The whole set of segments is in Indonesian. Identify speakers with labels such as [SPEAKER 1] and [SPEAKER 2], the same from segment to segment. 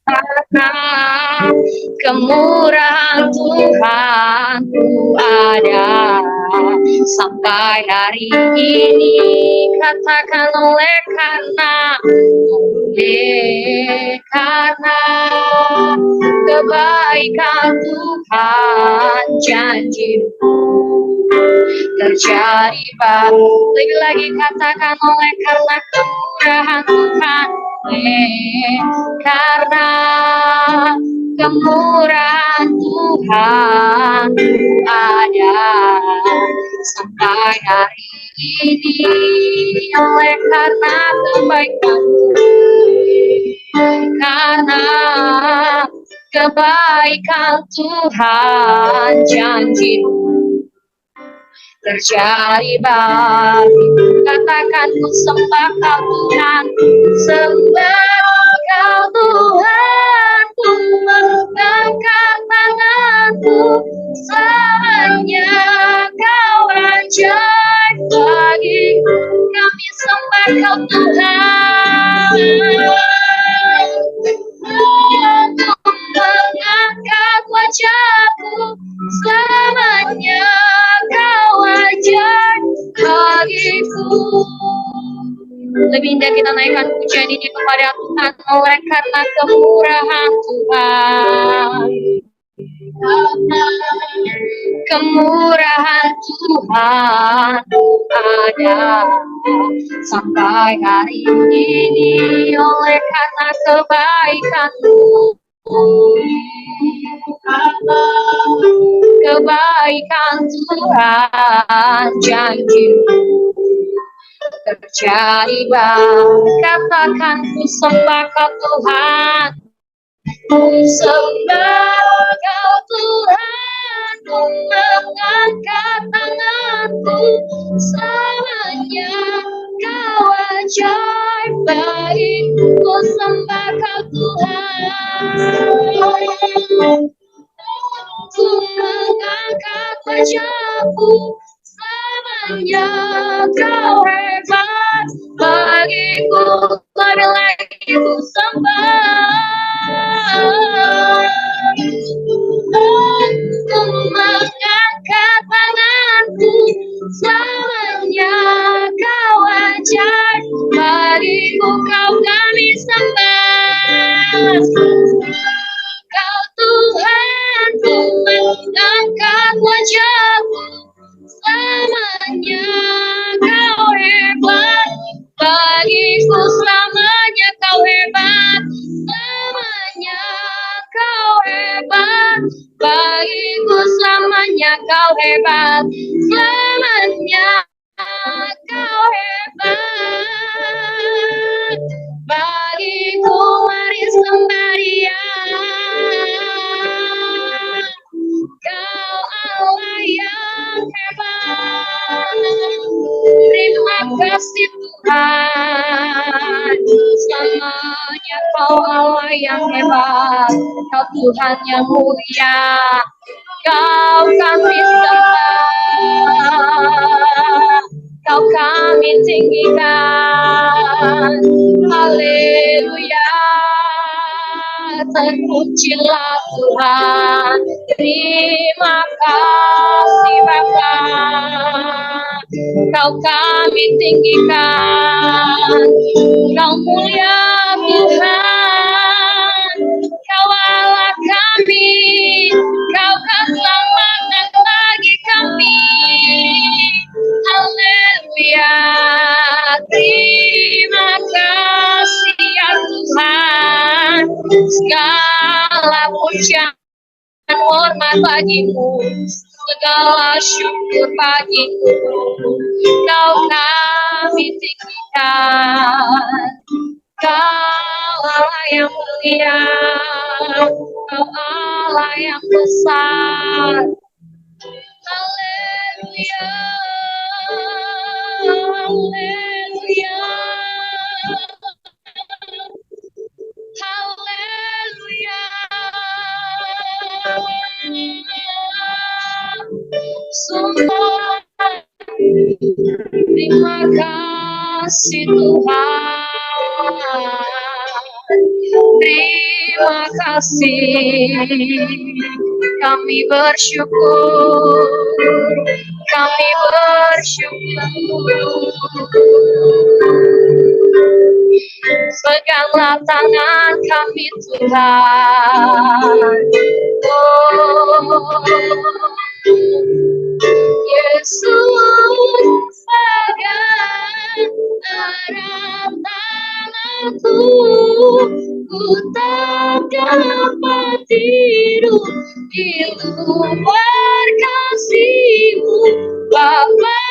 [SPEAKER 1] karena kemurahan Tuhan ku ada sampai hari ini. Katakan oleh karena kebaikan Tuhan janji-Mu terjadi baru. Lagi katakan oleh karena kemurahan Tuhan, karena kemurahan Tuhan ada sampai hari ini. Oleh karena kebaikan, karena kebaikan Tuhan janji-Mu terjadi bagiku. Katakan ku sembah Kau Tuhan, sembah Kau Tuhan, ku mengangkat tanganku, selamanya Kau ajaib bagiku. Kami sembah Kau Tuhan, untuk mengangkat wajahku, selamanya Kau ajaib bagiku. Lebih indah kita naikkan pujian ini kepada Tuhan oleh karena kemurahan Tuhan. Kemurahan Tuhan ada sampai hari ini. Oleh karena kebaikan-Mu, kebaikan Tuhan janji-Mu terjadi baru. Katakan ku sembah Kau Tuhan, ku sembah Kau Tuhan, ku mengangkat tanganku, selamanya Kau ajaib bagiku. Ku sembah Kau Tuhan, ku mengangkat wajahku, selamanya Kau hebat bagiku. Mari lagi ku sembah, ku mengangkat tanganku, selamanya Kau ajaib bagiku. Kau kami sembah, Kau Tuhan, ku mengangkat wajahku, selamanya Kau hebat bagiku. Selamanya Kau hebat, selamanya Kau hebat bagiku. Selamanya Kau hebat, selamanya Kau hebat bagiku. Mari sembah Dia, Kau Allah yang hebat. Terima kasih Tuhan, selamanya Kau Allah yang hebat, Kau Tuhan yang mulia, Kau kami sembah, Kau kami tinggikan. Haleluya, terpujilah Tuhan. Terima kasih Bapa, Kau kami tinggikan. Kau mulia Tuhan, Kau Allah kami, Kau kan selamatkan bagi kami. Haleluya, terima kasih ya Tuhan. Segala pujian dan hormat bagi-Mu, segala syukur bagi-Mu. Kau kami tinggikan, Kau Allah yang mulia, Kau Allah yang besar. Haleluya, haleluya, haleluya. Semua terima kasih Tuhan. terima kasih. Kami bersyukur, kami bersyukur. Peganglah tangan kami Tuhan. Oh, Yesus, pegang erat tanganku, ku tak dapat tidur di luar kasih-Mu. Bapa,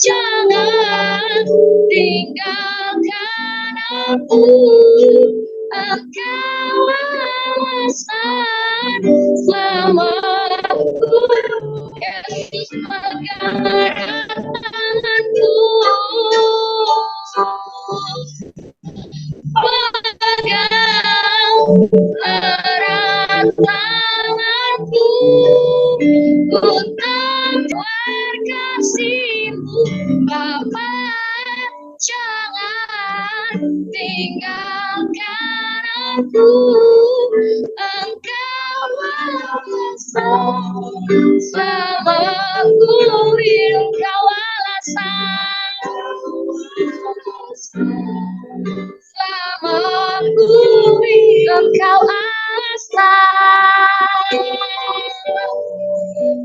[SPEAKER 1] jangan tinggalkan aku, Engkau alasan selamatku. Yesus, pegang erat tanganku, pegang erat tanganku, ku tak kasih-Mu. Bapa, jangan tinggalkan aku, Engkau alasan selamatku. Engkau alasan selamatku, Engkau alasan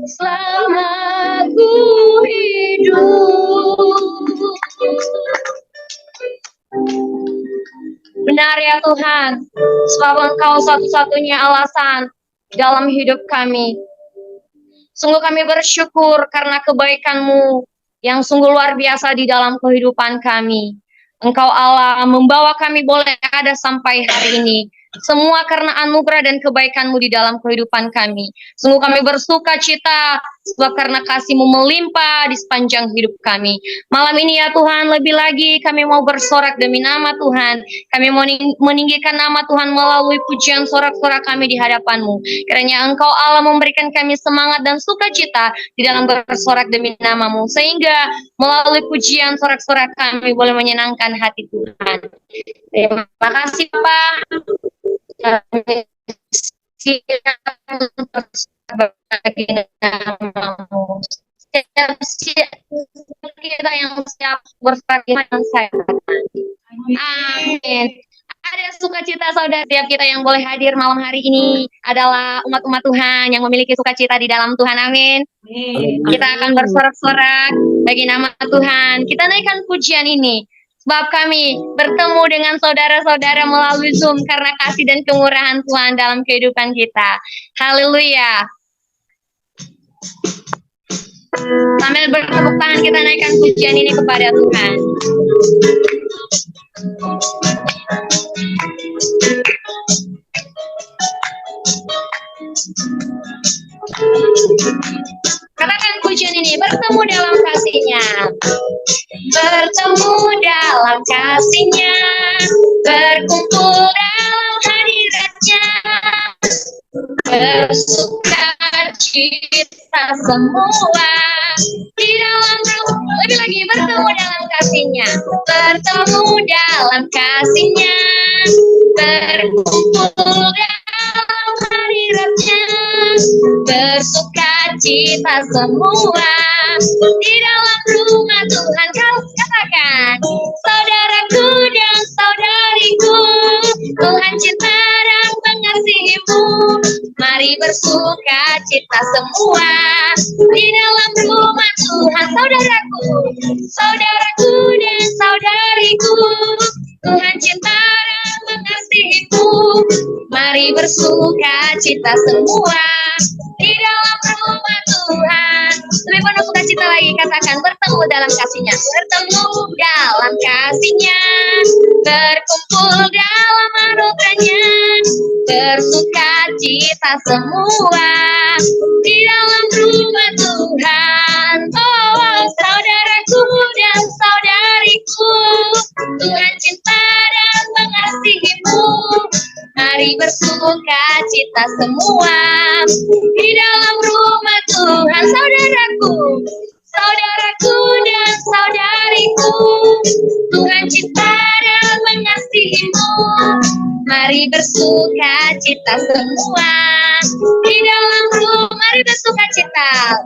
[SPEAKER 1] selamatku hidup. Benar ya Tuhan, sebab Engkau satu-satunya alasan dalam hidup kami. Sungguh kami bersyukur karena kebaikan-Mu yang sungguh luar biasa di dalam kehidupan kami. Engkau Allah membawa kami boleh ada sampai hari ini. Semua karena anugerah dan kebaikan-Mu di dalam kehidupan kami. Sungguh kami bersuka cita sebab karena kasih-Mu melimpah di sepanjang hidup kami. Malam ini ya Tuhan, lebih lagi kami mau bersorak demi nama Tuhan. Kami mau meninggikan nama Tuhan melalui pujian sorak-sorak kami di hadapan-Mu. Kiranya Engkau Allah memberikan kami semangat dan sukacita di dalam bersorak demi nama-Mu. Sehingga melalui pujian sorak-sorak kami boleh menyenangkan hati Tuhan. Terima kasih Pak. Kami siap berbagi nama-Mu. Siap kita yang siap berbagi dengan saya. Amin. Ada sukacita saudara, setiap kita yang boleh hadir malam hari ini adalah umat-umat Tuhan yang memiliki sukacita di dalam Tuhan. Amin. Kita akan bersorak-sorak bagi nama Tuhan. Kita naikkan pujian ini. Sebab kami bertemu dengan saudara-saudara melalui Zoom karena kasih dan kemurahan Tuhan dalam kehidupan kita. Haleluya. Sambil bertepuk tangan kita naikkan pujian ini kepada Tuhan. Katakan pujian ini, bertemu dalam kasih-Nya. Bertemu dalam kasih-Nya, berkumpul dalam hadirat-Nya, bersuka cita semua di dalam roh. Lebih lagi, bertemu dalam kasih-Nya, bertemu dalam kasih-Nya, berkumpul dalam hadirat-Nya, bersuka cita semua di dalam rumah Tuhan. Kau katakan, saudaraku dan saudariku, Tuhan cinta dan mengasihi-Mu. Mari bersuka cita semua di dalam rumah Tuhan. Saudaraku, saudaraku dan saudariku, Tuhan cinta dan mengasihi-Mu. Mari bersuka cita semua di dalam rumah Tuhan. Lebih penuh sukacita lagi, katakan bertemu dalam kasih-Nya, bertemu dalam kasih-Nya, berkumpul dalam anugerah-Nya, bersuka cita semua di dalam rumah Tuhan. Oh, saudaraku dan saudariku, Tuhan cinta dan mengasihi-Mu. Mari bersuka cita semua di dalam rumah Tuhan. Saudaraku, saudaraku dan saudariku, Tuhan cinta dan mengasihi-Mu. Mari Mari bersuka cita semua di dalamku, mari bersuka cita.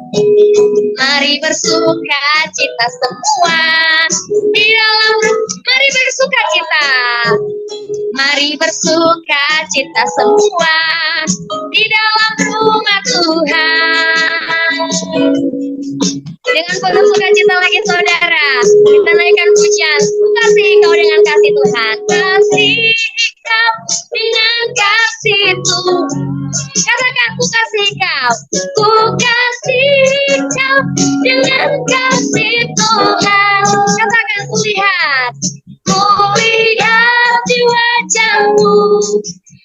[SPEAKER 1] Mari bersuka cita semua di dalamku, mari bersuka cita. Mari bersuka cita semua di dalam rumah Tuhan. Dengan penuh sukacita lagi saudara, kita naikkan pujian. Ku kasih kau dengan kasih Tuhan. Kasih kau dengan kasih Tuhan. Katakan ku kasih kau. Ku kasih kau dengan kasih Tuhan. Katakan ku lihat. Ku lihat di wajahmu.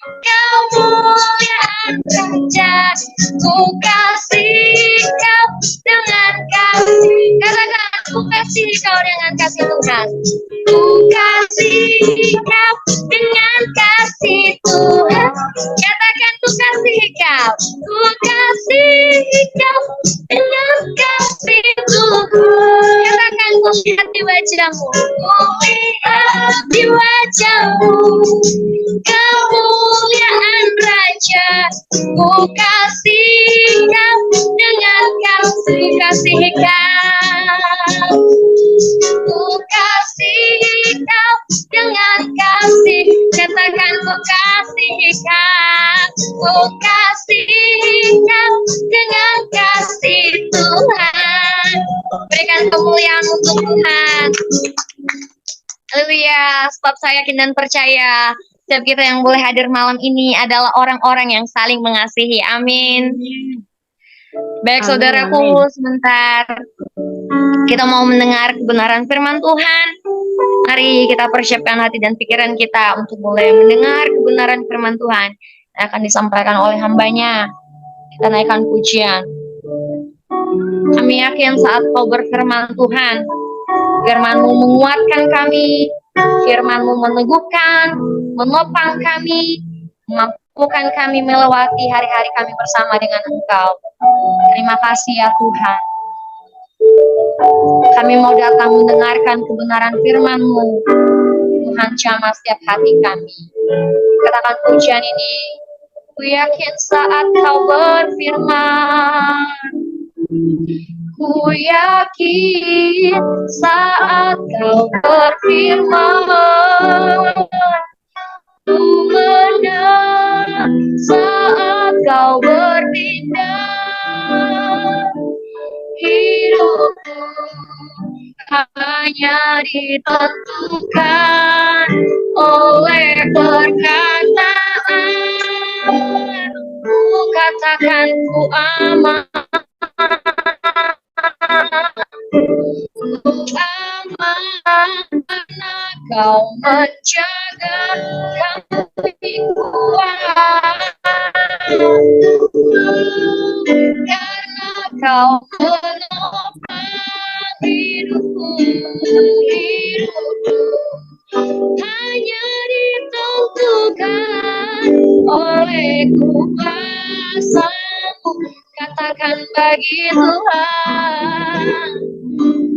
[SPEAKER 1] Kau mulia Raja. Ku kasih kau dengan kasih. Katakan ku kasih kau dengan kasih Tuhan. Ku kasih kau dengan kasih Tuhan. Katakan ku kasih kau. Ku kasih kau dengan kasih Tuhan. Katakan ku lihat di wajahmu. Ku lihat di wajahmu. Kemuliaan Raja. Ku kasih kau dengan kasih. Kasih kau. Ku kasih kau dengan kasih. Katakan ku kasih kau. Ku kasih kau dengan kasih Tuhan. Berikan kemuliaan untuk Tuhan. Haleluya. Sebab saya yakin dan percaya setiap kita yang boleh hadir malam ini adalah orang-orang yang saling mengasihi. Amin. Baik saudaraku, sebentar kita mau mendengar kebenaran firman Tuhan. Mari kita persiapkan hati dan pikiran kita untuk mulai mendengar kebenaran firman Tuhan yang akan disampaikan oleh hambanya. Kita naikkan pujian. Kami yakin saat kau berfirman Tuhan, firman-Mu menguatkan kami, firman-Mu meneguhkan, menopang kami, memampukan kami melewati hari-hari kami bersama dengan Engkau. Terima kasih ya Tuhan. Kami mau datang mendengarkan kebenaran firman-Mu. Tuhan jamah setiap hati kami. Katakan pujian ini. Ku yakin saat kau berfirman. Ku yakin saat kau berfirman. Ku menang saat kau bertindak. Hidupku hanya ditentukan oleh perkataan. Ku katakan ku aman. Ku aman karena kau menjaga kami kuat. Karena kau menopang hidupku, hanya ditentukan oleh kuasa-Mu. Katakan bagi Tuhan,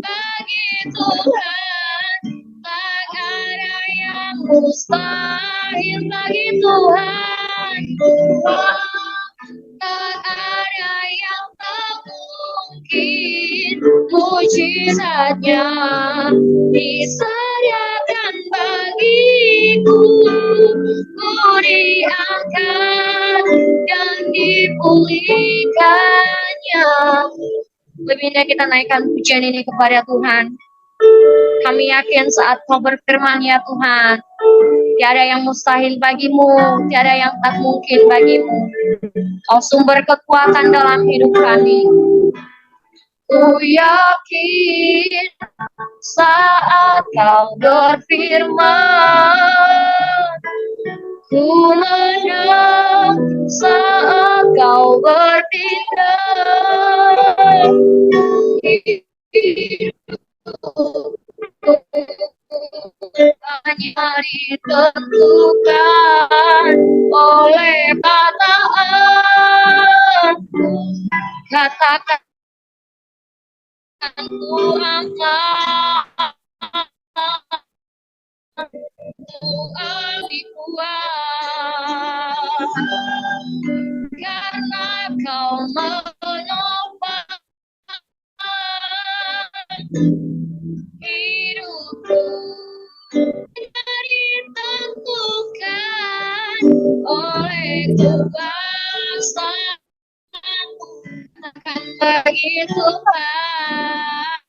[SPEAKER 1] bagi Tuhan, tak ada yang mustahil bagi Tuhan. Tak ada yang tak mungkin, mujizatnya disediakan bagiku. Ku diangkat dan dipulihkannya. Lebih indah kita naikkan pujian ini kepada Tuhan. Kami yakin saat kau berfirman ya Tuhan, tiada yang mustahil bagimu, tiada yang tak mungkin bagimu. Kau sumber kekuatan dalam hidup kami. Ku yakin saat kau berfirman. Ku menang saat kau bertindak. Hanya ditentukan oleh perkataan. Katakan ku aman, ku ahli kuat. oleh kuasa akan bagi Tuhan.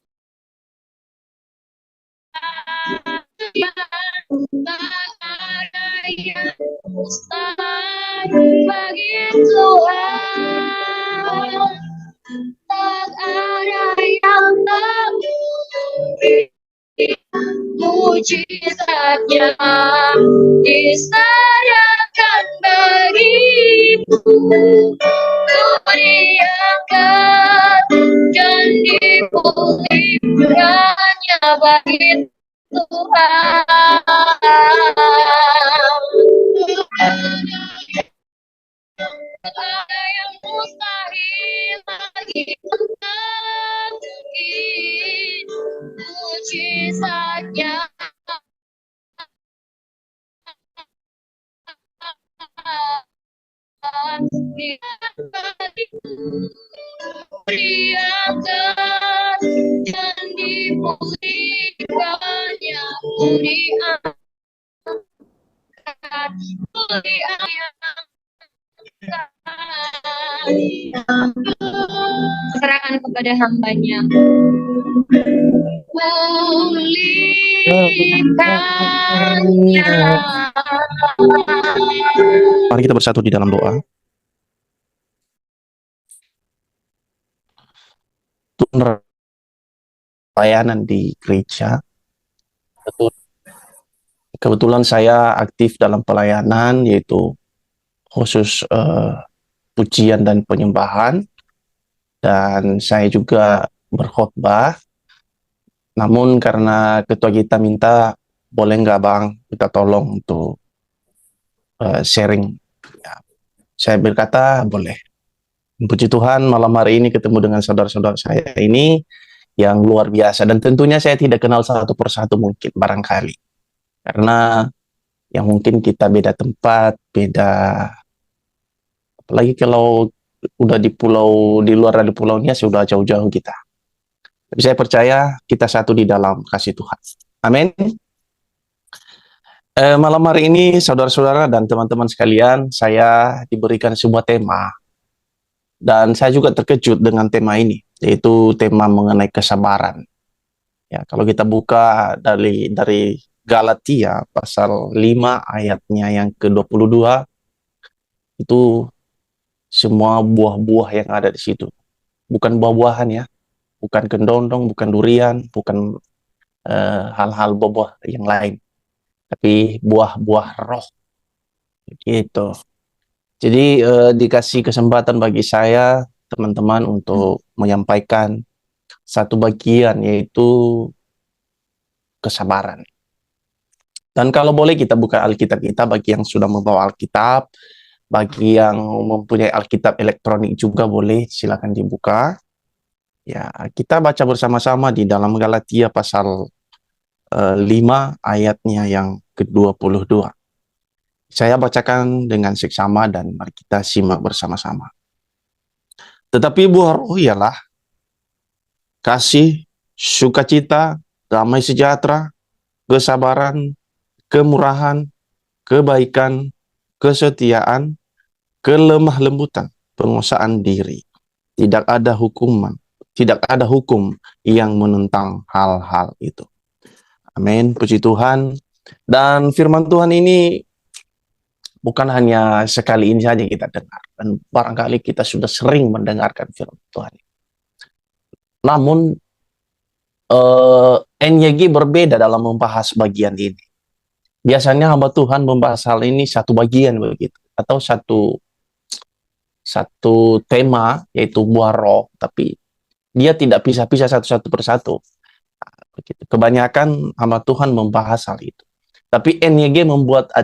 [SPEAKER 1] Tak ada yang mustahil bagi Tuhan. Tak ada yang tak mungkin. Mujizatnya disediakan bagimu, ku diangkat dan dipulihkannya bagi Tuhan. Tak ada yang mustahil bagi Tuhan. Mujizatnya diangkat dan dipulihkannya, diangkat, serahkan kepada hambanya. Pulihkannya.
[SPEAKER 2] Mari kita bersatu di dalam doa. Untuk pelayanan di gereja, kebetulan saya aktif dalam pelayanan, yaitu khusus pujian dan penyembahan, dan saya juga berkhotbah. Namun karena ketua kita minta, boleh nggak Bang, kita tolong untuk sharing. Ya, saya berkata boleh. Puji Tuhan, malam hari ini ketemu dengan saudara-saudara saya ini yang luar biasa, dan tentunya saya tidak kenal satu persatu mungkin barangkali, karena yang mungkin kita beda tempat, beda, apalagi kalau udah di pulau, di luar dari pulaunya sudah jauh-jauh kita. Tapi saya percaya kita satu di dalam kasih Tuhan. Amin. Malam hari ini saudara-saudara dan teman-teman sekalian, saya diberikan sebuah tema, dan saya juga terkejut dengan tema ini, yaitu tema mengenai kesabaran. Ya, kalau kita buka dari Galatia pasal 5 ayatnya yang ke-22, itu semua buah-buah yang ada di situ. Bukan buah-buahan ya, bukan kendondong, bukan durian, bukan hal-hal buah yang lain, tapi buah-buah roh. Gitu. Jadi dikasih kesempatan bagi saya, teman-teman, untuk menyampaikan satu bagian, yaitu kesabaran. Dan kalau boleh kita buka Alkitab kita, bagi yang sudah membawa Alkitab, bagi yang mempunyai Alkitab elektronik juga boleh, silakan dibuka. Ya, kita baca bersama-sama di dalam Galatia pasal 5 ayatnya yang ke-22. Saya bacakan dengan seksama dan mari kita simak bersama-sama. Tetapi buah roh ialah kasih, sukacita, damai sejahtera, kesabaran, kemurahan, kebaikan, kesetiaan, kelemah lembutan, penguasaan diri. Tidak ada hukum yang menentang hal-hal itu. Amin, puji Tuhan. Dan firman Tuhan ini bukan hanya sekali ini saja kita dengar, dan barangkali kita sudah sering mendengarkan firman Tuhan. Namun NYG berbeda dalam membahas bagian ini. Biasanya hamba Tuhan membahas hal ini satu bagian begitu, atau satu tema, yaitu buah roh, tapi dia tidak pisah-pisah satu-satu persatu. Begitu. Kebanyakan hamba Tuhan membahas hal itu. Tapi NYG membuat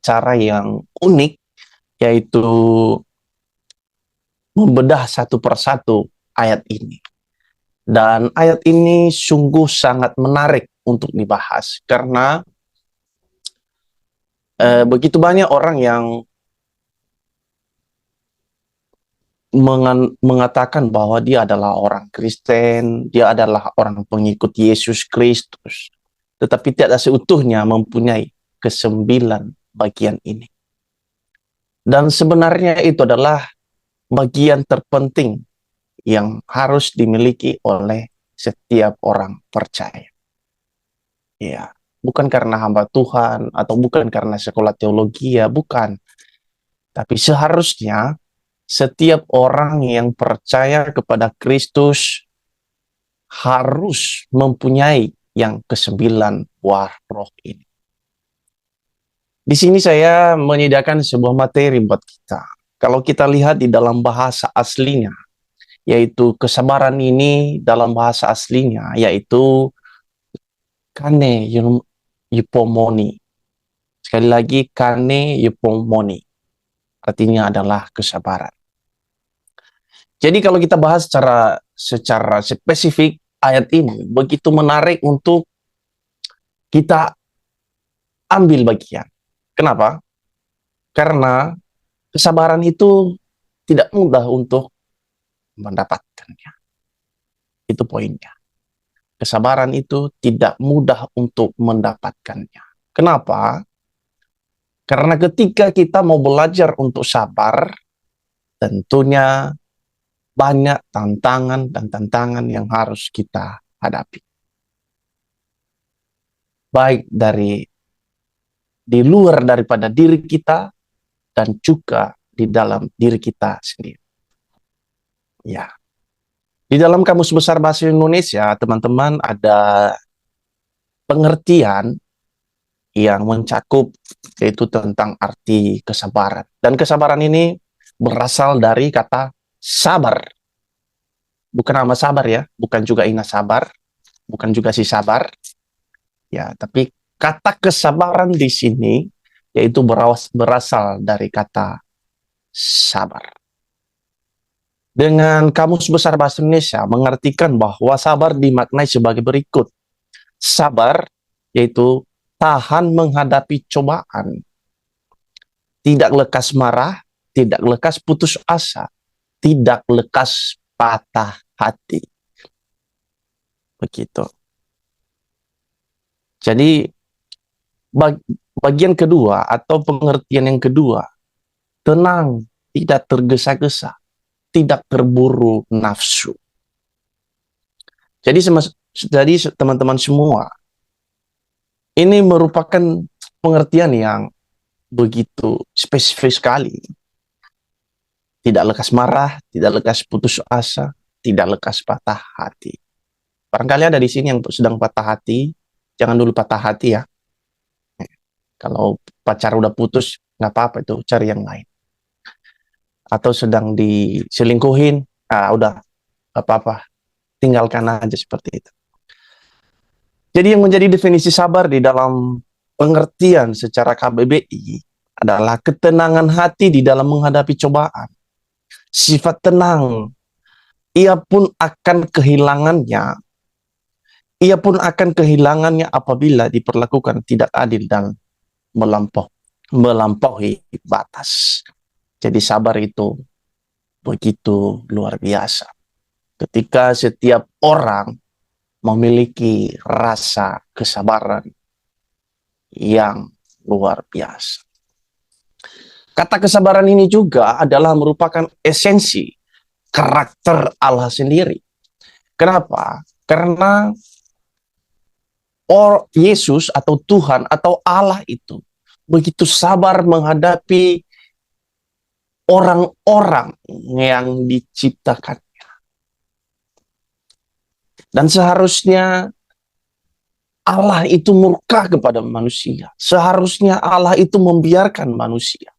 [SPEAKER 2] cara yang unik, yaitu membedah satu persatu ayat ini. Dan ayat ini sungguh sangat menarik untuk dibahas, karena begitu banyak orang yang mengatakan bahwa dia adalah orang Kristen, dia adalah orang pengikut Yesus Kristus, tetapi tidak seutuhnya mempunyai ke-9 bagian ini. Dan sebenarnya itu adalah bagian terpenting yang harus dimiliki oleh setiap orang percaya. Ya, bukan karena hamba Tuhan atau bukan karena sekolah teologi, ya bukan. Tapi seharusnya setiap orang yang percaya kepada Kristus harus mempunyai yang kesembilan buah roh ini. Di sini saya menyediakan sebuah materi buat kita. Kalau kita lihat di dalam bahasa aslinya, yaitu kesabaran ini dalam bahasa aslinya, yaitu kane yupomoni. Sekali lagi, kane yupomoni. Artinya adalah kesabaran. Jadi kalau kita bahas secara spesifik, ayat ini begitu menarik untuk kita ambil bagian. Kenapa? Karena kesabaran itu tidak mudah untuk mendapatkannya. Itu poinnya. Kesabaran itu tidak mudah untuk mendapatkannya. Kenapa? Karena ketika kita mau belajar untuk sabar, tentunya banyak tantangan dan tantangan yang harus kita hadapi. Baik di luar daripada diri kita dan juga di dalam diri kita sendiri. Ya. Di dalam Kamus Besar Bahasa Indonesia, teman-teman, ada pengertian yang mencakup yaitu tentang arti kesabaran. Dan kesabaran ini berasal dari kata sabar. Bukan nama sabar ya, bukan juga Ina sabar, bukan juga si sabar. Ya, tapi kata kesabaran di sini yaitu berasal dari kata sabar. Dengan Kamus Besar Bahasa Indonesia mengartikan bahwa sabar dimaknai sebagai berikut. Sabar yaitu tahan menghadapi cobaan, tidak lekas marah, tidak lekas putus asa, tidak lekas patah hati. Begitu. Jadi bagian kedua atau pengertian yang kedua, tenang, tidak tergesa-gesa, tidak terburu nafsu. Jadi teman-teman semua, ini merupakan pengertian yang begitu spesifik sekali. Tidak lekas marah, tidak lekas putus asa, tidak lekas patah hati. Barangkali ada di sini yang sedang patah hati, jangan dulu patah hati ya. Kalau pacar udah putus, nggak apa-apa itu, cari yang lain. Atau sedang diselingkuhin, udah apa-apa, tinggalkan aja seperti itu. Jadi yang menjadi definisi sabar di dalam pengertian secara KBBI adalah ketenangan hati di dalam menghadapi cobaan. Sifat tenang, ia pun akan kehilangannya apabila diperlakukan tidak adil dan melampaui batas. Jadi sabar itu begitu luar biasa. Ketika setiap orang memiliki rasa kesabaran yang luar biasa. Kata kesabaran ini juga adalah merupakan esensi karakter Allah sendiri. Kenapa? Karena Yesus atau Tuhan atau Allah itu begitu sabar menghadapi orang-orang yang diciptakannya. Dan seharusnya Allah itu murka kepada manusia. Seharusnya Allah itu membiarkan manusia.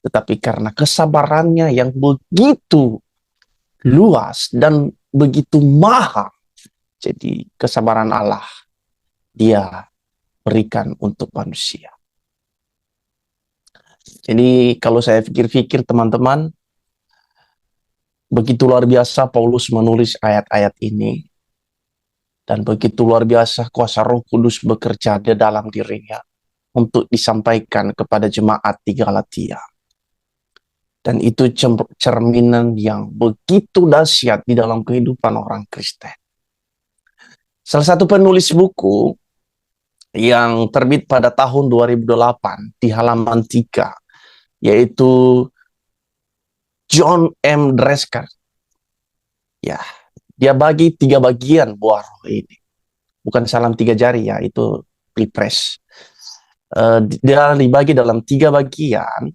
[SPEAKER 2] Tetapi karena kesabarannya yang begitu luas dan begitu mahal, jadi kesabaran Allah Dia berikan untuk manusia. Jadi kalau saya pikir-pikir teman-teman, begitu luar biasa Paulus menulis ayat-ayat ini, dan begitu luar biasa kuasa Roh Kudus bekerja di dalam dirinya untuk disampaikan kepada jemaat di Galatia. Dan itu cerminan yang begitu dahsyat di dalam kehidupan orang Kristen. Salah satu penulis buku yang terbit pada tahun 2008 di halaman 3, yaitu John M. Dreisker. Ya, dia bagi 3 bagian buah roh ini. Bukan salam 3 jari ya, itu pilpres. Dia dibagi dalam 3 bagian,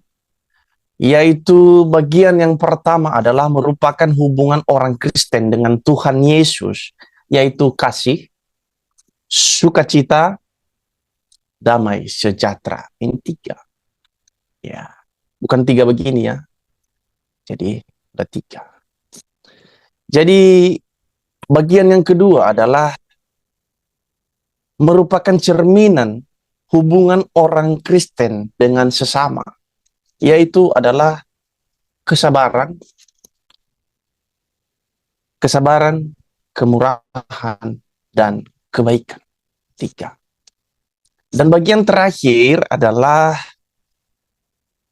[SPEAKER 2] yaitu bagian yang pertama adalah merupakan hubungan orang Kristen dengan Tuhan Yesus, yaitu kasih, sukacita, damai, sejahtera. Ini 3. Ya, bukan 3 begini ya. Jadi ada 3. Jadi bagian yang kedua adalah merupakan cerminan hubungan orang Kristen dengan sesama, yaitu adalah kesabaran, kemurahan, dan kebaikan. 3. Dan bagian terakhir adalah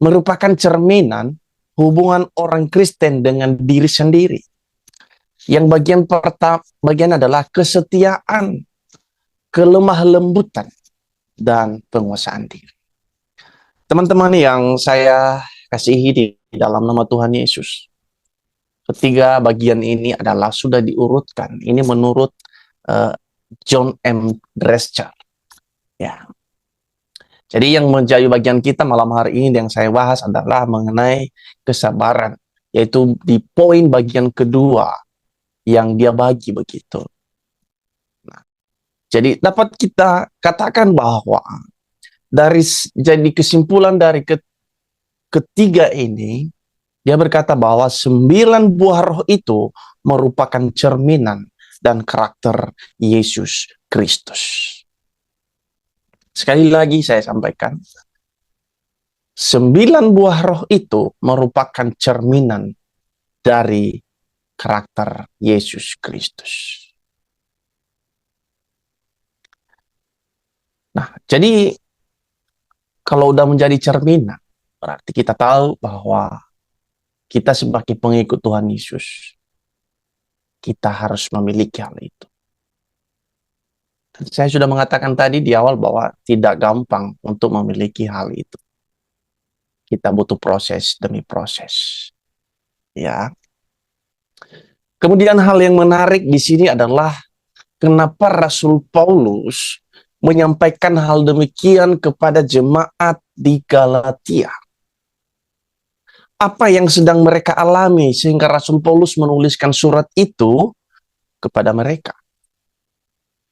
[SPEAKER 2] merupakan cerminan hubungan orang Kristen dengan diri sendiri. Yang bagian adalah kesetiaan, kelemah lembutan, dan penguasaan diri. Teman-teman yang saya kasihi di dalam nama Tuhan Yesus, ketiga bagian ini adalah sudah diurutkan. Ini menurut John M. Dreisker. Ya. Jadi yang menjadi bagian kita malam hari ini yang saya bahas adalah mengenai kesabaran, yaitu di poin bagian kedua yang dia bagi begitu. Nah, jadi dapat kita katakan bahwa jadi kesimpulan dari ketiga ini, dia berkata bahwa 9 buah roh itu merupakan cerminan dan karakter Yesus Kristus. Sekali lagi saya sampaikan, 9 buah roh itu merupakan cerminan dari karakter Yesus Kristus. Nah, jadi kalau udah menjadi cerminan, berarti kita tahu bahwa kita sebagai pengikut Tuhan Yesus, kita harus memiliki hal itu. Dan saya sudah mengatakan tadi di awal bahwa tidak gampang untuk memiliki hal itu. Kita butuh proses demi proses. Ya. Kemudian hal yang menarik di sini adalah kenapa Rasul Paulus menyampaikan hal demikian kepada jemaat di Galatia. Apa yang sedang mereka alami sehingga Rasul Paulus menuliskan surat itu kepada mereka.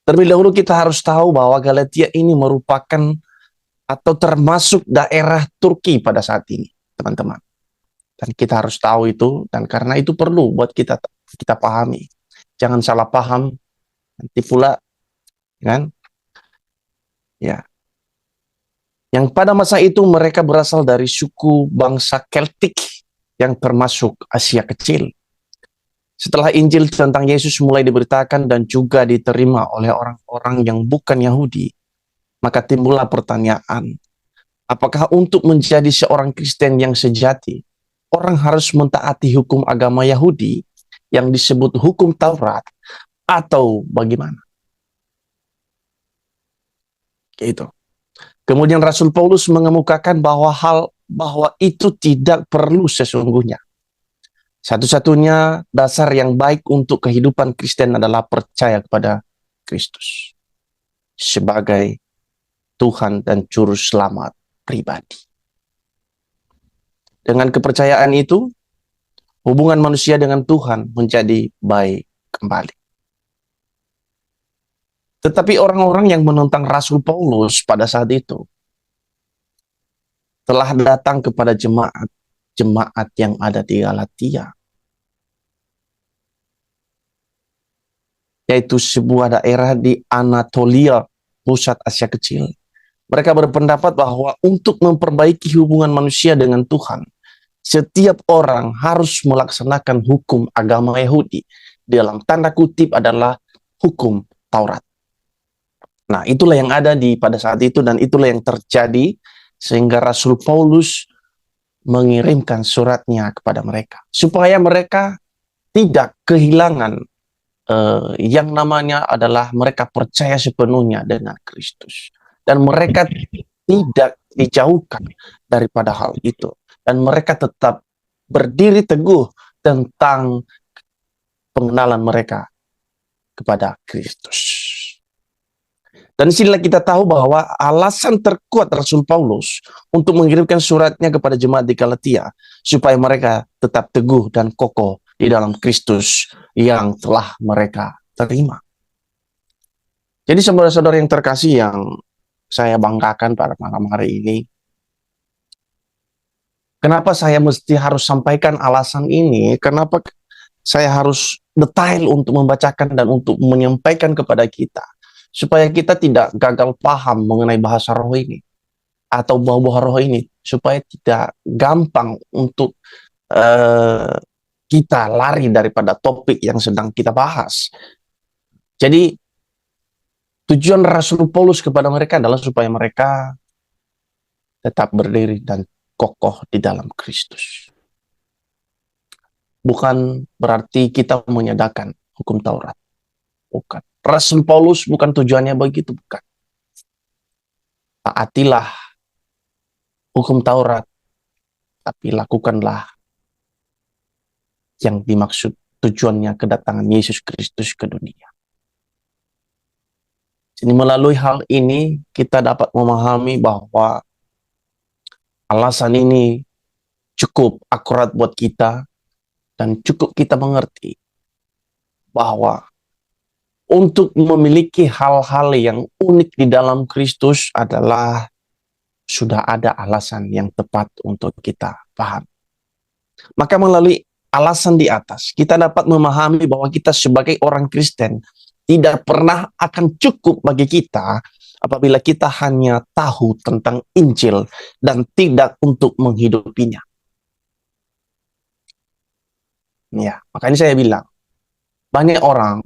[SPEAKER 2] Terlebih dahulu kita harus tahu bahwa Galatia ini merupakan atau termasuk daerah Turki pada saat ini, teman-teman. Dan kita harus tahu itu, dan karena itu perlu buat kita pahami. Jangan salah paham, nanti pula, kan? Ya. Yang pada masa itu mereka berasal dari suku bangsa Keltik yang termasuk Asia Kecil. Setelah Injil tentang Yesus mulai diberitakan dan juga diterima oleh orang-orang yang bukan Yahudi, maka timbullah pertanyaan, apakah untuk menjadi seorang Kristen yang sejati, orang harus mentaati hukum agama Yahudi yang disebut hukum Taurat atau bagaimana? Itu. Kemudian Rasul Paulus mengemukakan bahwa itu tidak perlu sesungguhnya. Satu-satunya dasar yang baik untuk kehidupan Kristen adalah percaya kepada Kristus sebagai Tuhan dan Juru Selamat pribadi. Dengan kepercayaan itu, hubungan manusia dengan Tuhan menjadi baik kembali. Tetapi orang-orang yang menentang Rasul Paulus pada saat itu telah datang kepada jemaat yang ada di Galatia, yaitu sebuah daerah di Anatolia, pusat Asia Kecil. Mereka berpendapat bahwa untuk memperbaiki hubungan manusia dengan Tuhan, setiap orang harus melaksanakan hukum agama Yahudi. Dalam tanda kutip adalah hukum Taurat. Nah, itulah yang ada pada saat itu dan itulah yang terjadi sehingga Rasul Paulus mengirimkan suratnya kepada mereka. Supaya mereka tidak kehilangan yang namanya adalah mereka percaya sepenuhnya dengan Kristus. Dan mereka tidak dijauhkan daripada hal itu. dan mereka tetap berdiri teguh tentang pengenalan mereka kepada Kristus. Dan sinilah kita tahu bahwa alasan terkuat Rasul Paulus untuk mengirimkan suratnya kepada jemaat di Galatia supaya mereka tetap teguh dan kokoh di dalam Kristus yang telah mereka terima. Jadi saudara-saudara yang terkasih yang saya banggakan pada malam hari ini, kenapa saya mesti harus sampaikan alasan ini? Kenapa saya harus detail untuk membacakan dan untuk menyampaikan kepada kita? Supaya kita tidak gagal paham mengenai bahasa roh ini atau buah-buah roh ini, supaya tidak gampang untuk kita lari daripada topik yang sedang kita bahas. Jadi tujuan Rasul Paulus kepada mereka adalah supaya mereka tetap berdiri dan kokoh di dalam Kristus. Bukan berarti kita menyadapkan hukum Taurat. Bukan. Rasul Paulus bukan tujuannya begitu, bukan. Taatilah hukum Taurat, tapi lakukanlah yang dimaksud tujuannya kedatangan Yesus Kristus ke dunia. Jadi melalui hal ini kita dapat memahami bahwa alasan ini cukup akurat buat kita dan cukup kita mengerti bahwa untuk memiliki hal-hal yang unik di dalam Kristus adalah sudah ada alasan yang tepat untuk kita paham. Maka melalui alasan di atas, kita dapat memahami bahwa kita sebagai orang Kristen tidak pernah akan cukup bagi kita apabila kita hanya tahu tentang Injil dan tidak untuk menghidupinya. Ya, makanya saya bilang, banyak orang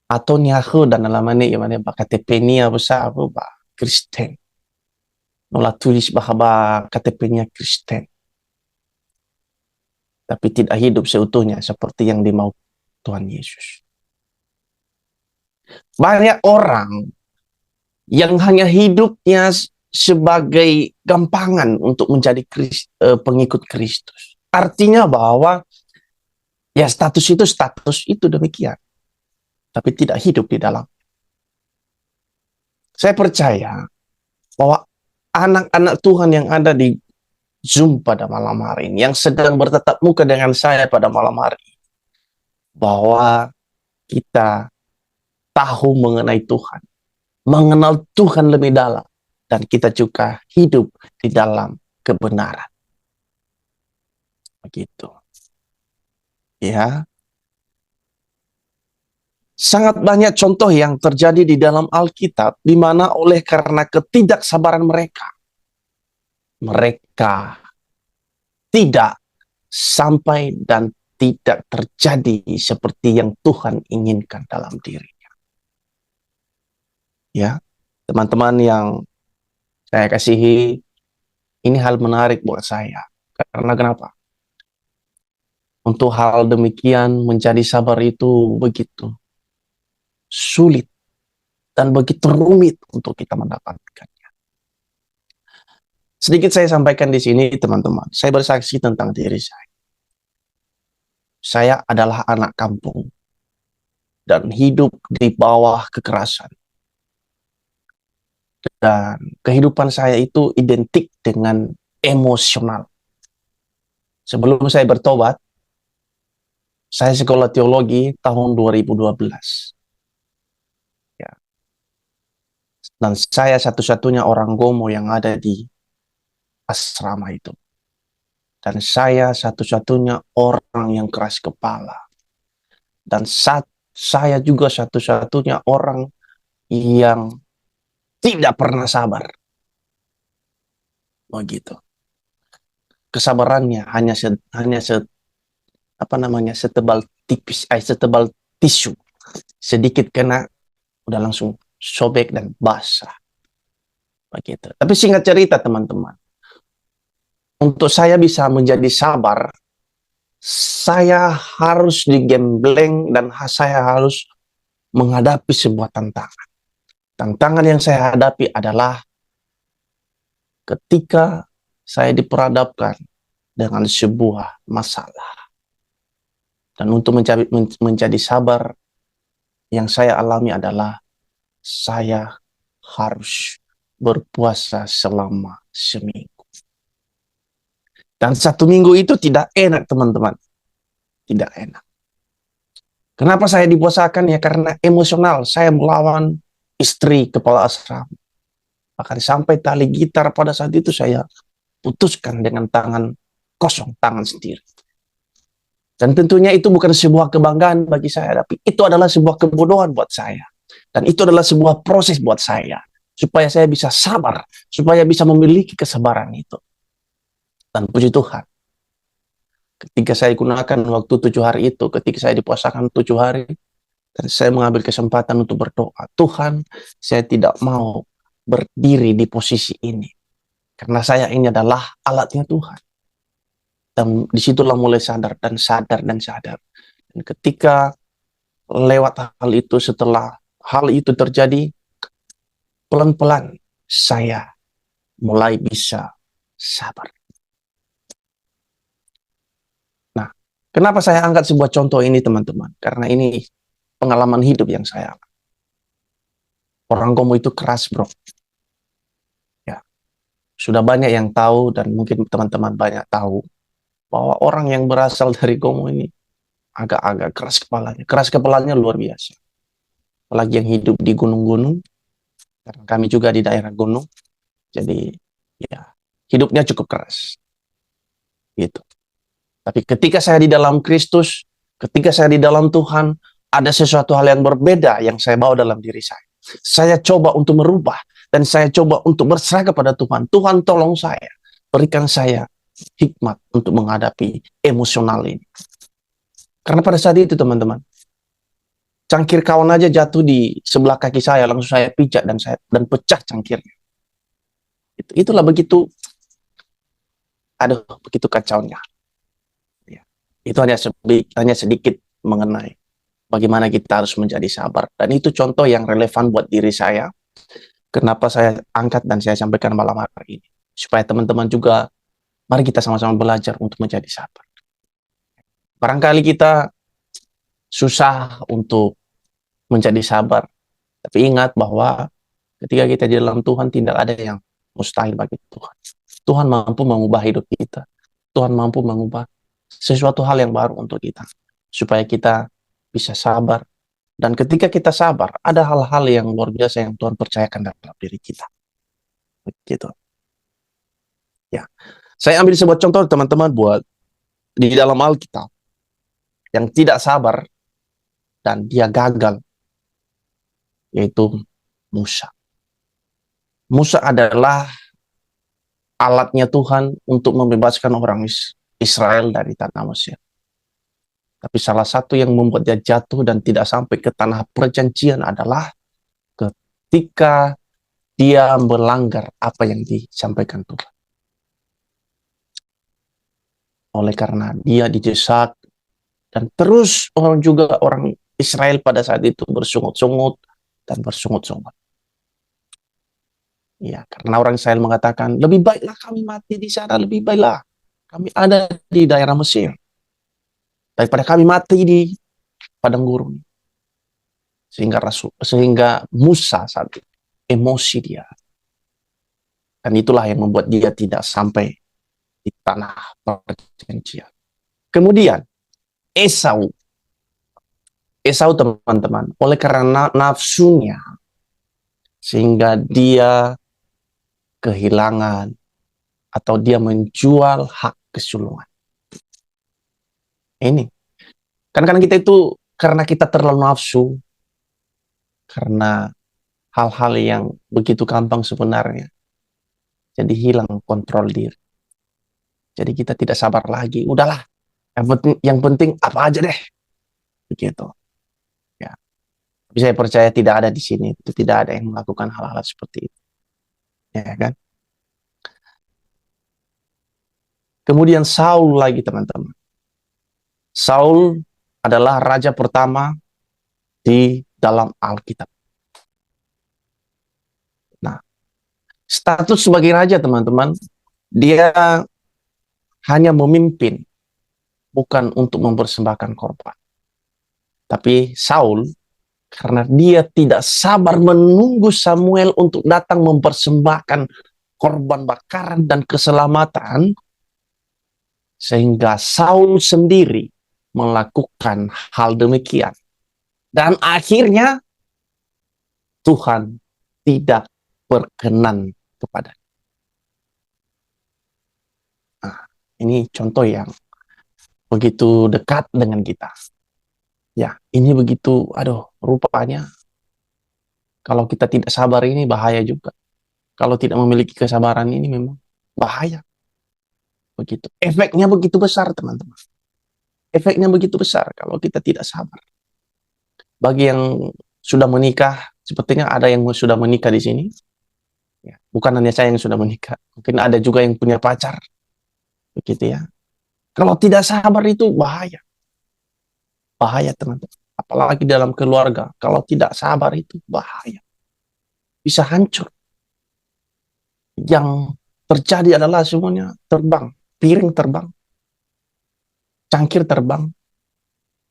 [SPEAKER 2] atau nyaho dan alamannya yang mana KTP-nya besar apa Kristen. Nolah tulis bahwa KTP-nya Kristen. Tapi tidak hidup seutuhnya seperti yang dimau Tuhan Yesus. Banyak orang yang hanya hidupnya sebagai gampangan untuk menjadi pengikut Kristus. Artinya bahwa ya status itu demikian. Tapi tidak hidup di dalam. Saya percaya bahwa anak-anak Tuhan yang ada di Zoom pada malam hari ini, yang sedang bertatap muka dengan saya pada malam hari ini, bahwa kita tahu mengenai Tuhan, mengenal Tuhan lebih dalam, dan kita juga hidup di dalam kebenaran. Begitu. Ya. Sangat banyak contoh yang terjadi di dalam Alkitab, di mana oleh karena ketidaksabaran mereka tidak sampai dan tidak terjadi seperti yang Tuhan inginkan dalam dirinya. Ya, teman-teman yang saya kasihi, ini hal menarik buat saya. Karena kenapa? Untuk hal demikian menjadi sabar itu begitu sulit dan begitu rumit untuk kita mendapatkannya. Sedikit saya sampaikan di sini, teman-teman. Saya bersaksi tentang diri saya. Saya adalah anak kampung dan hidup di bawah kekerasan. Dan kehidupan saya itu identik dengan emosional. Sebelum saya bertobat, saya sekolah teologi tahun 2012. Dan saya satu-satunya orang Gomo yang ada di asrama itu. Dan saya satu-satunya orang yang keras kepala. Dan saya juga satu-satunya orang yang tidak pernah sabar. Begitu. Kesabarannya hanya setebal tipis, setebal tisu. Sedikit kena udah langsung sobek dan basah. Begitu. Tapi singkat cerita, teman-teman, untuk saya bisa menjadi sabar, saya harus digembleng dan saya harus menghadapi sebuah tantangan. Tantangan yang saya hadapi adalah ketika saya diperhadapkan dengan sebuah masalah. Dan untuk menjadi sabar, yang saya alami adalah saya harus berpuasa selama seminggu. Dan 1 minggu itu tidak enak, teman-teman. Tidak enak. Kenapa saya dipuasakan? Ya karena emosional. Saya melawan istri kepala asrama. Bahkan sampai tali gitar pada saat itu saya putuskan dengan tangan kosong, tangan sendiri. Dan tentunya itu bukan sebuah kebanggaan bagi saya, tapi itu adalah sebuah kebodohan buat saya. Dan itu adalah sebuah proses buat saya, supaya saya bisa sabar, supaya bisa memiliki kesabaran itu. Dan puji Tuhan, ketika saya gunakan waktu 7 hari itu, ketika saya dipuasakan 7 hari, dan saya mengambil kesempatan untuk berdoa, Tuhan, saya tidak mau berdiri di posisi ini, karena saya ini adalah alatnya Tuhan. Dan disitulah mulai sadar dan sadar dan sadar. Dan ketika lewat hal itu, setelah hal itu terjadi, pelan-pelan saya mulai bisa sabar. Nah, kenapa saya angkat sebuah contoh ini, teman-teman? Karena ini pengalaman hidup yang saya alami. Orang Gomo itu keras, bro. Ya, sudah banyak yang tahu dan mungkin teman-teman banyak tahu bahwa orang yang berasal dari Gomo ini agak-agak keras kepalanya. Keras kepalanya luar biasa. Apalagi yang hidup di gunung-gunung, karena kami juga di daerah gunung, jadi ya hidupnya cukup keras. Gitu. Tapi ketika saya di dalam Kristus, ketika saya di dalam Tuhan, ada sesuatu hal yang berbeda yang saya bawa dalam diri saya. Saya coba untuk merubah, dan saya coba untuk berserah kepada Tuhan. Tuhan tolong saya, berikan saya hikmat untuk menghadapi emosional ini. Karena pada saat itu, teman-teman, cangkir kawan aja jatuh di sebelah kaki saya, langsung saya pijak dan pecah cangkirnya. Itulah begitu, aduh, begitu kacaunya. Ya. Itu hanya sedikit mengenai bagaimana kita harus menjadi sabar. Dan itu contoh yang relevan buat diri saya. Kenapa saya angkat dan saya sampaikan malam hari ini. Supaya teman-teman juga, mari kita sama-sama belajar untuk menjadi sabar. Barangkali kita susah untuk menjadi sabar. Tapi ingat bahwa ketika kita di dalam Tuhan, tidak ada yang mustahil bagi Tuhan. Tuhan mampu mengubah hidup kita. Tuhan mampu mengubah sesuatu hal yang baru untuk kita. Supaya kita bisa sabar. Dan ketika kita sabar, ada hal-hal yang luar biasa yang Tuhan percayakan dalam diri kita. Begitu. Ya. Saya ambil sebuah contoh, teman-teman, buat di dalam Alkitab yang tidak sabar dan dia gagal, yaitu Musa. Musa adalah alatnya Tuhan untuk membebaskan orang Israel dari tanah Mesir. Tapi salah satu yang membuat dia jatuh dan tidak sampai ke tanah perjanjian adalah ketika dia melanggar apa yang disampaikan Tuhan. Oleh karena dia didesak, dan terus orang Israel pada saat itu bersungut-sungut dan bersungut-sungut. Ya, karena orang Israel mengatakan, lebih baiklah kami mati di sana, lebih baiklah kami ada di daerah Mesir daripada kami mati di padang gurun. Sehingga Musa saat itu emosi dia. Dan itulah yang membuat dia tidak sampai di tanah perjanjian. Kemudian Esau, teman-teman, oleh karena nafsunya, sehingga dia kehilangan atau dia menjual hak kesulungan. Ini kadang-kadang kita itu karena kita terlalu nafsu, karena hal-hal yang begitu gampang sebenarnya, jadi hilang kontrol diri. Jadi kita tidak sabar lagi. Udahlah, yang penting apa aja deh, begitu. Ya, tapi saya percaya tidak ada di sini, itu tidak ada yang melakukan hal-hal seperti itu, ya kan? Kemudian Saul lagi, teman-teman. Saul adalah raja pertama di dalam Alkitab. Nah, status sebagai raja, teman-teman, dia hanya memimpin, bukan untuk mempersembahkan korban. Tapi Saul, karena dia tidak sabar menunggu Samuel untuk datang mempersembahkan korban bakaran dan keselamatan, sehingga Saul sendiri melakukan hal demikian. Dan akhirnya Tuhan tidak berkenan kepada. Nah, ini contoh yang begitu dekat dengan kita. Ya, ini begitu, aduh, rupanya kalau kita tidak sabar ini bahaya juga. Kalau tidak memiliki kesabaran ini memang bahaya. Begitu. Efeknya begitu besar, teman-teman. Efeknya begitu besar kalau kita tidak sabar. Bagi yang sudah menikah, sepertinya ada yang sudah menikah di sini. Ya, bukan hanya saya yang sudah menikah. Mungkin ada juga yang punya pacar. Begitu ya. Kalau tidak sabar itu bahaya. Bahaya, teman-teman. Apalagi dalam keluarga. Kalau tidak sabar itu bahaya. Bisa hancur. Yang terjadi adalah semuanya terbang. Piring terbang. Cangkir terbang.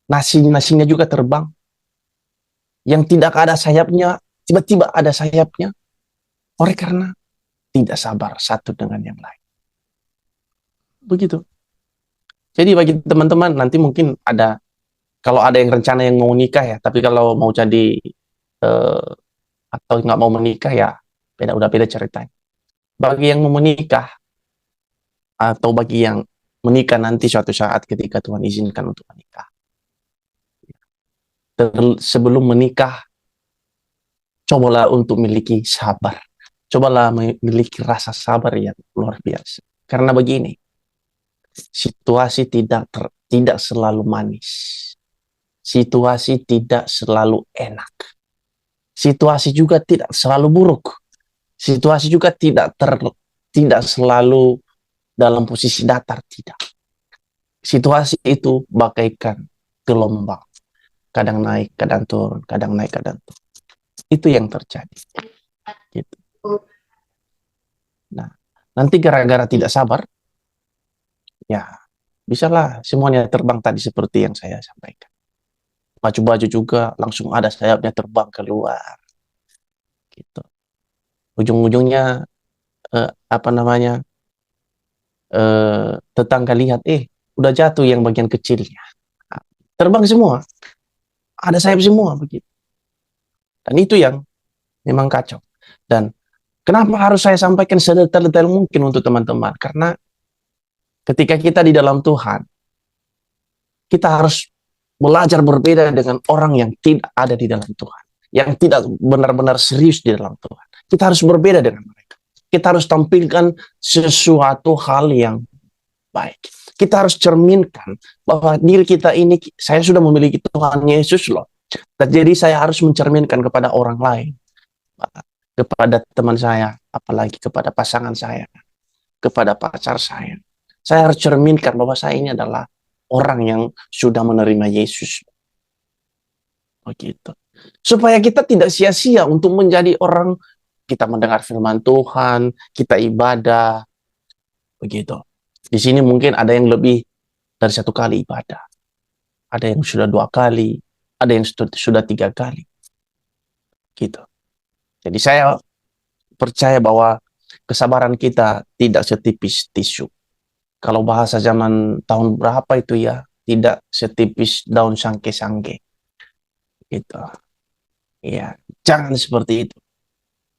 [SPEAKER 2] Nasinya juga terbang. Yang tidak ada sayapnya, tiba-tiba ada sayapnya. Oleh karena tidak sabar satu dengan yang lain. Begitu. Jadi bagi teman-teman, nanti mungkin ada, kalau ada yang rencana yang mau nikah ya, tapi kalau mau jadi atau nggak mau menikah ya, udah beda ceritanya. Bagi yang mau menikah, atau bagi yang menikah nanti suatu saat ketika Tuhan izinkan untuk menikah. Sebelum menikah, cobalah untuk memiliki sabar. Cobalah memiliki rasa sabar yang luar biasa. Karena begini, situasi tidak selalu manis. Situasi tidak selalu enak. Situasi juga tidak selalu buruk. Situasi juga tidak selalu dalam posisi datar, tidak. Situasi itu bagaikan gelombang. Kadang naik, kadang turun, kadang naik, kadang turun. Itu yang terjadi. Gitu. Nah, nanti gara-gara tidak sabar, ya bisalah semuanya terbang tadi seperti yang saya sampaikan. Baju-baju juga langsung ada sayapnya terbang keluar. Gitu. Ujung-ujungnya tetangga lihat, udah jatuh yang bagian kecilnya. Terbang semua. Ada sayap semua begitu. Dan itu yang memang kacau. Dan kenapa harus saya sampaikan sedetail-detail mungkin untuk teman-teman? Karena ketika kita di dalam Tuhan, kita harus belajar berbeda dengan orang yang tidak ada di dalam Tuhan. Yang tidak benar-benar serius di dalam Tuhan. Kita harus berbeda dengan mereka. Kita harus tampilkan sesuatu hal yang baik. Kita harus cerminkan bahwa diri kita ini, saya sudah memiliki Tuhan Yesus loh. Jadi saya harus mencerminkan kepada orang lain. Kepada teman saya, apalagi kepada pasangan saya, kepada pacar saya. Saya harus cerminkan bahwa saya ini adalah orang yang sudah menerima Yesus. Begitu. Supaya kita tidak sia-sia untuk menjadi orang, kita mendengar firman Tuhan, kita ibadah. Begitu. Di sini mungkin ada yang lebih dari 1 kali ibadah. Ada yang sudah 2 kali, ada yang sudah 3 kali. Gitu. Jadi saya percaya bahwa kesabaran kita tidak setipis tisu. Kalau bahasa zaman tahun berapa itu ya, tidak setipis daun sangke-sangke. Gitu. Ya, jangan seperti itu.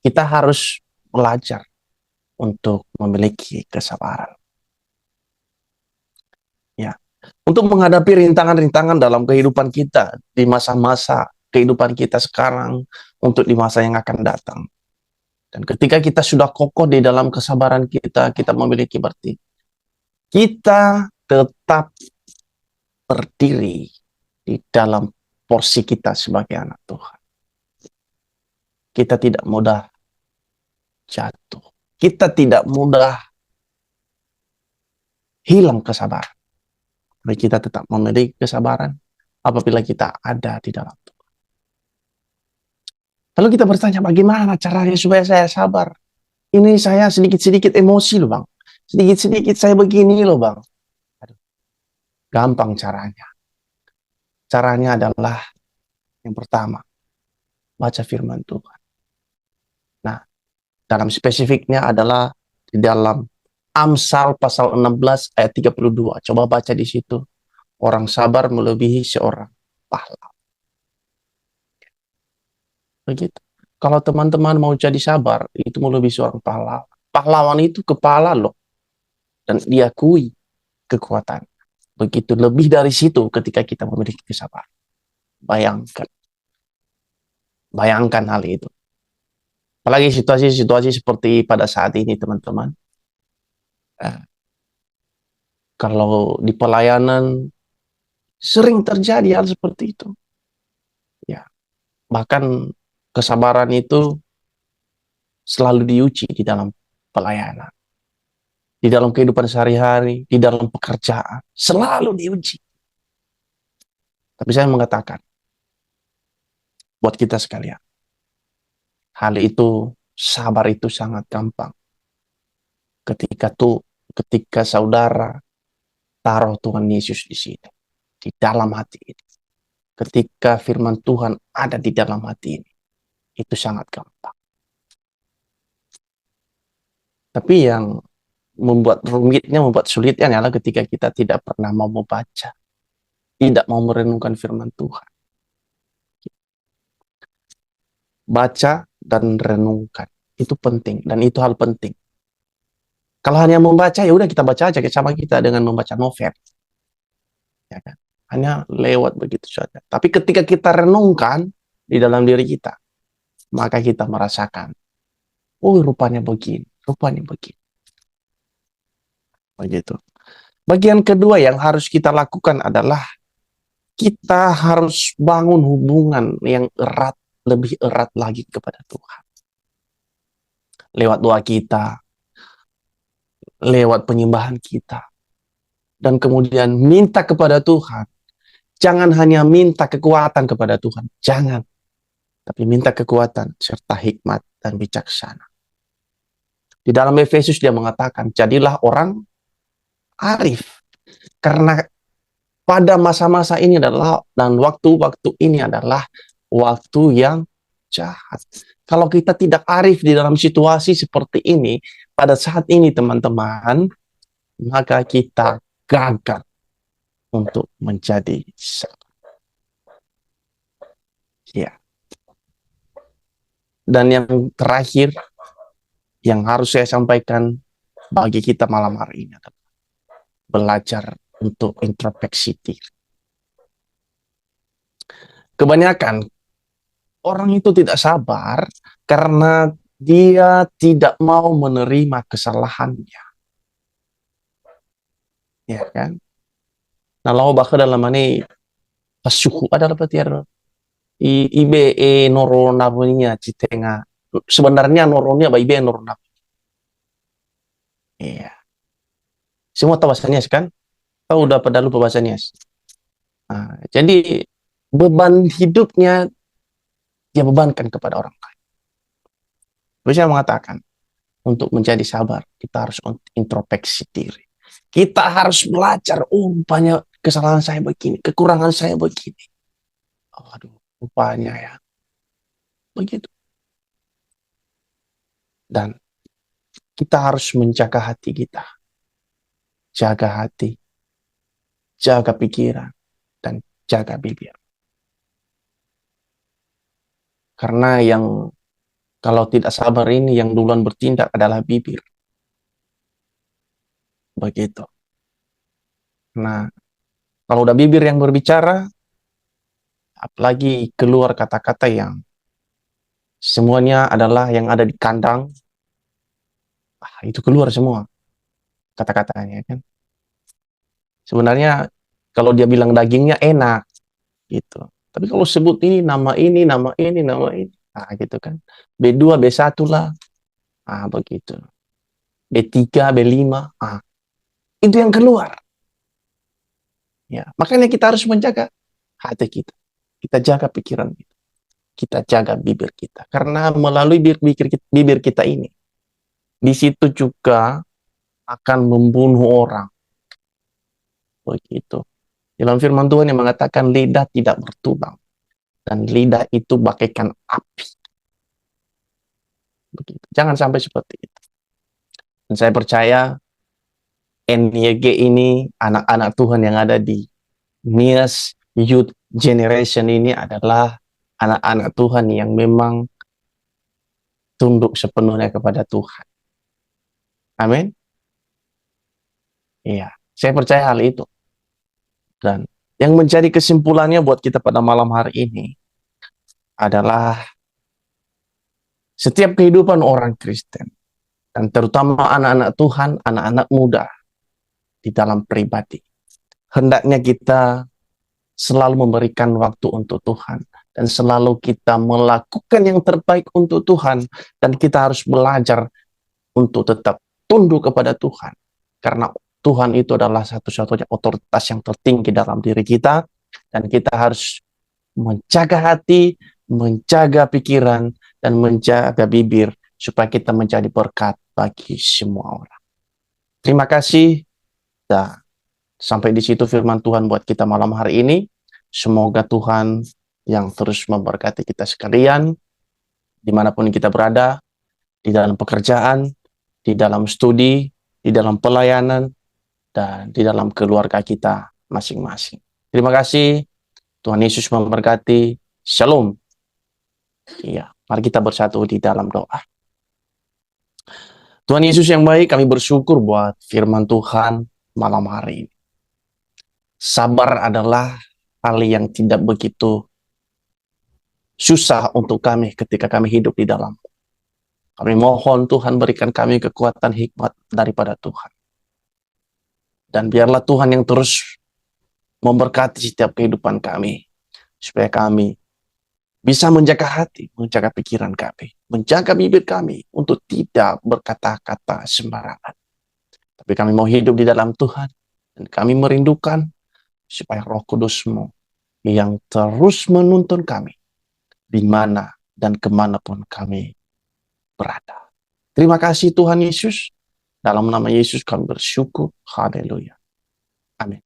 [SPEAKER 2] Kita harus belajar untuk memiliki kesabaran. Ya, untuk menghadapi rintangan-rintangan dalam kehidupan kita di masa-masa kehidupan kita sekarang, untuk di masa yang akan datang. Dan ketika kita sudah kokoh di dalam kesabaran kita, kita memiliki berarti kita tetap berdiri di dalam porsi kita sebagai anak Tuhan. Kita tidak mudah jatuh. Kita tidak mudah hilang kesabaran. Tapi kita tetap memiliki kesabaran apabila kita ada di dalam Tuhan. Lalu kita bertanya, bagaimana caranya supaya saya sabar? Ini saya sedikit-sedikit emosi loh Bang. Sedikit-sedikit saya begini loh Bang. Aduh, gampang caranya. Caranya adalah yang pertama, baca firman Tuhan. Nah, dalam spesifiknya adalah di dalam Amsal pasal 16 ayat 32. Coba baca di situ. Orang sabar melebihi seorang pahlawan. Begitu. Kalau teman-teman mau jadi sabar, itu melebihi seorang pahlawan. Pahlawan itu kepala loh. Dan diakui kekuatan. Begitu lebih dari situ ketika kita memiliki kesabaran. Bayangkan. Bayangkan hal itu. Apalagi situasi-situasi seperti pada saat ini, teman-teman. Eh, Kalau di pelayanan, sering terjadi hal seperti itu. Ya, bahkan kesabaran itu selalu diuji di dalam pelayanan. Di dalam kehidupan sehari-hari, di dalam pekerjaan, selalu diuji. Tapi saya mengatakan, buat kita sekalian, hal itu, sabar itu sangat gampang. Ketika saudara taruh Tuhan Yesus di sini, di dalam hati ini. Ketika firman Tuhan ada di dalam hati ini, itu sangat gampang. Tapi yang membuat sulitnya adalah ketika kita tidak pernah mau membaca, tidak mau merenungkan firman Tuhan. Baca dan renungkan, itu penting, dan itu hal penting. Kalau hanya membaca, ya udah kita baca aja, sama kita dengan membaca novel. Ya kan? Hanya lewat begitu saja. Tapi ketika kita renungkan di dalam diri kita, maka kita merasakan, oh rupanya begini, rupanya begini. Begitu. Bagian kedua yang harus kita lakukan adalah kita harus bangun hubungan yang erat, lebih erat lagi kepada Tuhan. Lewat doa kita, lewat penyembahan kita. Dan kemudian minta kepada Tuhan. Jangan hanya minta kekuatan kepada Tuhan. Jangan. Tapi minta kekuatan serta hikmat dan bijaksana. Di dalam Efesus dia mengatakan, jadilah orang arif. Karena pada masa-masa ini adalah, dan waktu-waktu ini adalah waktu yang jahat. Kalau kita tidak arif di dalam situasi seperti ini, pada saat ini teman-teman, maka kita gagal untuk menjadi sabar. Ya. Dan yang terakhir, yang harus saya sampaikan bagi kita malam hari ini adalah belajar untuk introspeksi diri. Kebanyakan orang itu tidak sabar karena dia tidak mau menerima kesalahannya. Ya kan? Nah, lalu bahkan dalam ini pasuku adalah petiar ibe noro nabunya citenga. Sebenarnya noronya ba ibe noro nab. Iya. Semua tahu bahasa Nias kan? Tahu udah pada lupa bahasa Nias. Nah, jadi beban hidupnya dia bebankan kepada orang lain. Terus saya mengatakan, untuk menjadi sabar, kita harus introspeksi diri. Kita harus belajar, oh rupanya kesalahan saya begini, kekurangan saya begini. Aduh, rupanya ya. Begitu. Dan kita harus menjaga hati kita. Jaga hati, jaga pikiran, dan jaga bibir. Karena yang kalau tidak sabar ini yang duluan bertindak adalah bibir. Begitu. Nah, kalau udah bibir yang berbicara, apalagi keluar kata-kata yang semuanya adalah yang ada di kandang, itu keluar semua kata-katanya kan. Sebenarnya kalau dia bilang dagingnya enak, gitu. Tapi kalau sebut ini, nama ini, nama ini, nama ini, gitu kan. B2, B1 lah, begitu. B3, B5, itu yang keluar. Ya, makanya kita harus menjaga hati kita. Kita jaga pikiran kita. Kita jaga bibir kita. Karena melalui bibir kita ini, di situ juga akan membunuh orang. Begitu. Dalam firman Tuhan yang mengatakan lidah tidak bertulang. Dan lidah itu bagaikan api. Begitu. Jangan sampai seperti itu. Dan saya percaya NYG ini, anak-anak Tuhan yang ada di NIAS Youth Generation ini adalah anak-anak Tuhan yang memang tunduk sepenuhnya kepada Tuhan. Amin. Iya, saya percaya hal itu. Dan yang menjadi kesimpulannya buat kita pada malam hari ini adalah setiap kehidupan orang Kristen, dan terutama anak-anak Tuhan, anak-anak muda di dalam pribadi, hendaknya kita selalu memberikan waktu untuk Tuhan, dan selalu kita melakukan yang terbaik untuk Tuhan, dan kita harus belajar untuk tetap tunduk kepada Tuhan, karena Tuhan itu adalah satu-satunya otoritas yang tertinggi dalam diri kita, dan kita harus menjaga hati, menjaga pikiran, dan menjaga bibir, supaya kita menjadi berkat bagi semua orang. Terima kasih, dan sampai di situ firman Tuhan buat kita malam hari ini. Semoga Tuhan yang terus memberkati kita sekalian, dimanapun kita berada, di dalam pekerjaan, di dalam studi, di dalam pelayanan, dan di dalam keluarga kita masing-masing. Terima kasih. Tuhan Yesus memberkati. Shalom. Iya, mari kita bersatu di dalam doa. Tuhan Yesus yang baik, kami bersyukur buat firman Tuhan malam hari ini. Sabar adalah hal yang tidak begitu susah untuk kami ketika kami hidup di dalam. Kami mohon Tuhan berikan kami kekuatan hikmat daripada Tuhan. Dan biarlah Tuhan yang terus memberkati setiap kehidupan kami, supaya kami bisa menjaga hati, menjaga pikiran kami, menjaga bibir kami untuk tidak berkata-kata sembarangan. Tapi kami mau hidup di dalam Tuhan, dan kami merindukan supaya Roh Kudus-Mu yang terus menuntun kami di mana dan kemanapun kami berada. Terima kasih Tuhan Yesus. Dalam nama Yesus kami bersyukur. Haleluya. Amin.